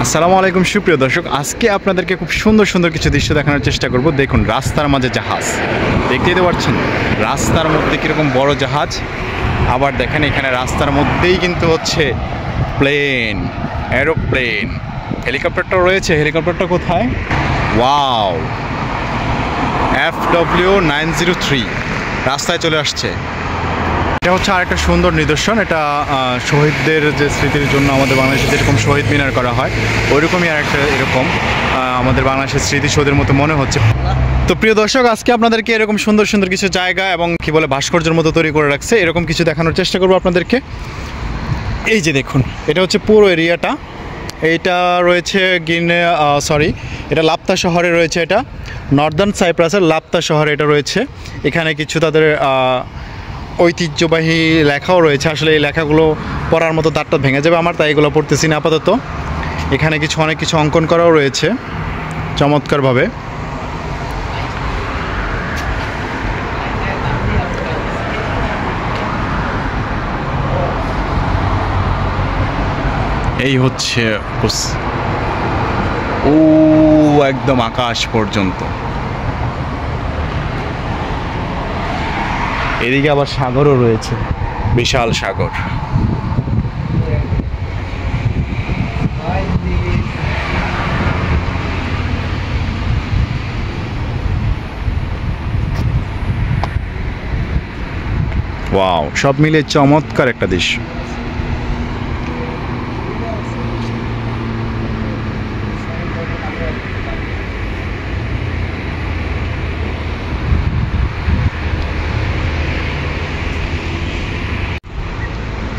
আসসালামু আলাইকুম সুপ্রিয় দর্শক, আজকে আপনাদেরকে খুব সুন্দর সুন্দর কিছু দৃশ্য দেখানোর চেষ্টা করব। দেখুন, রাস্তার মাঝে জাহাজ দেখতেই তো পাচ্ছেন, রাস্তার মধ্যে কীরকম বড় জাহাজ। আবার দেখেন এখানে রাস্তার মধ্যেই কিন্তু হচ্ছে প্লেন, এরোপ্লেন, হেলিকপ্টারটাও রয়েছে। হেলিকপ্টারটা কোথায়? ওয়াও, FW903 রাস্তায় চলে আসছে। এটা হচ্ছে আরেকটা সুন্দর নিদর্শন। এটা শহীদদের যে স্মৃতির জন্য আমাদের বাংলাদেশে যেরকম শহীদ মিনার করা হয়, ওইরকমই আরেকটা এরকম আমাদের বাংলাদেশের স্মৃতিসৌধের মতো মনে হচ্ছে। তো প্রিয় দর্শক, আজকে আপনাদেরকে এরকম সুন্দর সুন্দর কিছু জায়গা এবং কি বলে ভাস্কর্যের মতো তৈরি করে রাখছে, এরকম কিছু দেখানোর চেষ্টা করবো আপনাদেরকে। এই যে দেখুন, এটা হচ্ছে পুরো এরিয়াটা। এইটা রয়েছে এটা লাপ্তা শহরে রয়েছে। এটা নর্দার্ন সাইপ্রাসের লাপ্তা শহরে এটা রয়েছে। এখানে কিছু তাদের ঐতিহ্যবাহী লেখাও রয়েছে। আসলে এই লেখাগুলো পড়ার মতো দাঁতটা ভেঙে যাবে আমার, তাই এগুলো পড়তেছি না আপাতত। এখানে অনেক কিছু অঙ্কন করাও রয়েছে চমৎকারভাবে। এই হচ্ছে একদম আকাশ পর্যন্ত। এদিকে আবার সাগরও রয়েছে, বিশাল সাগর। ওয়াও, সব মিলে চমৎকার একটা দৃশ্য।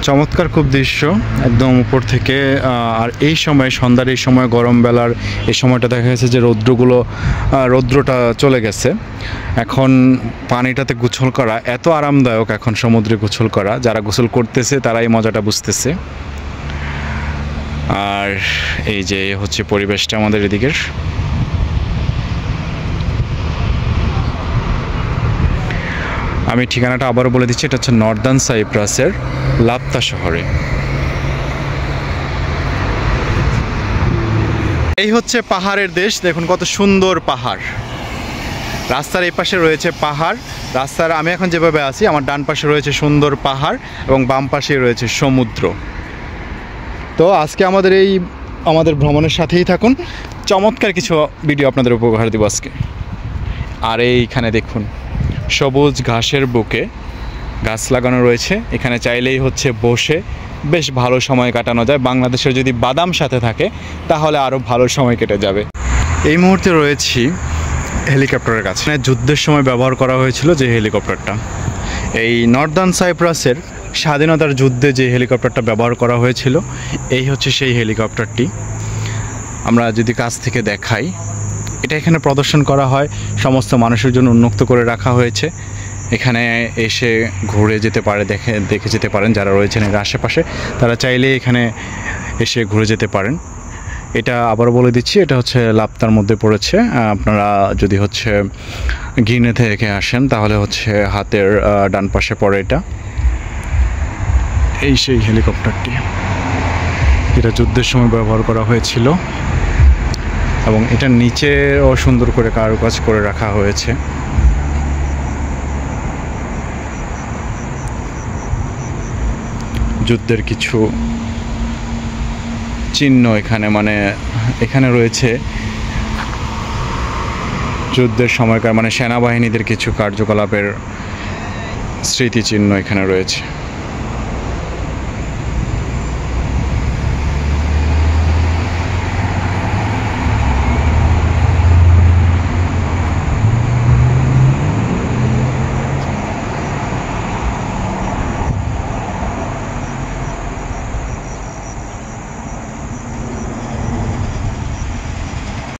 চমৎকার খুব দৃশ্য একদম উপর থেকে। আর এই সময় সন্ধ্যার এই সময়, গরম বেলার এই সময়টা দেখা গেছে যে রৌদ্রটা চলে গেছে। এখন পানিটাতে গোসল করা এত আরামদায়ক, এখন সমুদ্রে গোসল করা, যারা গোসল করতেছে তারাই মজাটা বুঝতেছে। আর এই যে হচ্ছে পরিবেশটা আমাদের এদিকের। আমি ঠিকানাটা আবারও বলে দিচ্ছি, এটা হচ্ছে নর্দার্ন সাইপ্রাসের লাপ্তা শহরে। এই হচ্ছে পাহাড়ের দেশ। দেখুন কত সুন্দর পাহাড়। রাস্তার এই পাশে রয়েছে পাহাড়। আমি এখন যেভাবে আছি, আমার ডান পাশে রয়েছে সুন্দর পাহাড় এবং বাম পাশে রয়েছে সমুদ্র। তো আজকে আমাদের ভ্রমণের সাথেই থাকুন, চমৎকার কিছু ভিডিও আপনাদের উপহার দিব আজকে। আর এইখানে দেখুন, সবুজ ঘাসের বুকে গাছ লাগানো রয়েছে। এখানে চাইলেই হচ্ছে বসে বেশ ভালো সময় কাটানো যায়। বাংলাদেশের যদি বাদাম সাথে থাকে তাহলে আরও ভালো সময় কেটে যাবে। এই মুহূর্তে রয়েছি হেলিকপ্টারের কাছে। যুদ্ধের সময় ব্যবহার করা হয়েছিল যে হেলিকপ্টারটা, এই নর্দার্ন সাইপ্রাসের স্বাধীনতার যুদ্ধে যে হেলিকপ্টারটা ব্যবহার করা হয়েছিল, এই হচ্ছে সেই হেলিকপ্টারটি। আমরা যদি কাছ থেকে দেখাই, এটা এখানে প্রদর্শন করা হয়, সমস্ত মানুষের জন্য উন্মুক্ত করে রাখা হয়েছে। এখানে এসে ঘুরে যেতে পারে, দেখে যেতে পারেন। যারা রয়েছেন এর আশেপাশে তারা চাইলে এখানে এসে ঘুরে যেতে পারেন। এটা আবারও বলে দিচ্ছি, এটা হচ্ছে লাপ্তার মধ্যে পড়েছে। আপনারা যদি হচ্ছে গিনে থেকে আসেন তাহলে হচ্ছে হাতের ডান পাশে পড়ে এটা। এই সেই হেলিকপ্টারটি, এটা যুদ্ধের সময় ব্যবহার করা হয়েছিল এবং এটার নিচেও সুন্দর করে কারুকাজ করে রাখা হয়েছে। যুদ্ধের কিছু চিহ্ন এখানে রয়েছে। যুদ্ধের সময়কার সেনাবাহিনীদের কিছু কার্যকলাপের স্মৃতিচিহ্ন এখানে রয়েছে।